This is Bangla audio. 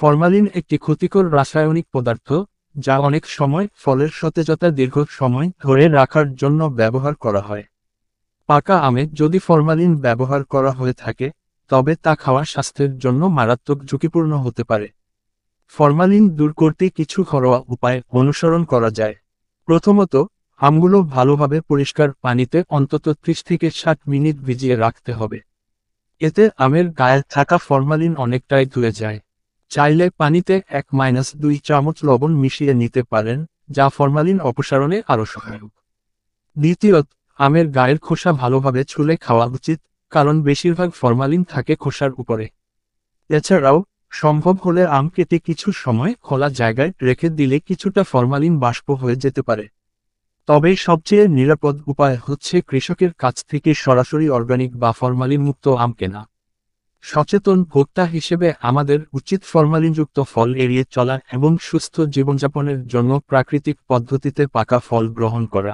ফরমালিন একটি ক্ষতিকর রাসায়নিক পদার্থ, যা অনেক সময় ফলের সতেজতা দীর্ঘ সময় ধরে রাখার জন্য ব্যবহার করা হয়। পাকা আমে যদি ফরমালিন ব্যবহার করা হয়ে থাকে, তবে তা খাওয়া স্বাস্থ্যের জন্য মারাত্মক ঝুঁকিপূর্ণ হতে পারে। ফরমালিন দূর করতে কিছু ঘরোয়া উপায় অনুসরণ করা যায়। প্রথমত, আমগুলো ভালোভাবে পরিষ্কার পানিতে অন্তত 30 থেকে 60 মিনিট ভিজিয়ে রাখতে হবে। এতে আমের গায়ে থাকা ফরমালিন অনেকটাই ধুয়ে যায়। চাইলে পানিতে 1-2 চামচ লবণ মিশিয়ে নিতে পারেন, যা ফরমালিন অপসারণে আরও সহায়ক। দ্বিতীয়ত, আমের গায়ের খোসা ভালোভাবে ছুলে খাওয়া উচিত, কারণ বেশিরভাগ ফরমালিন থাকে খোসার উপরে। এছাড়াও, সম্ভব হলে আম কেটে কিছু সময় খোলা জায়গায় রেখে দিলে কিছুটা ফরমালিন বাষ্প হয়ে যেতে পারে। তবে সবচেয়ে নিরাপদ উপায় হচ্ছে কৃষকের কাছ থেকে সরাসরি অর্গানিক বা ফরমালিন মুক্ত আম কেনা। সচেতন ভোক্তা হিসেবে আমাদের উচিত ফরমালিনযুক্ত ফল এড়িয়ে চলা এবং সুস্থ জীবনযাপনের জন্য প্রাকৃতিক পদ্ধতিতে পাকা ফল গ্রহণ করা।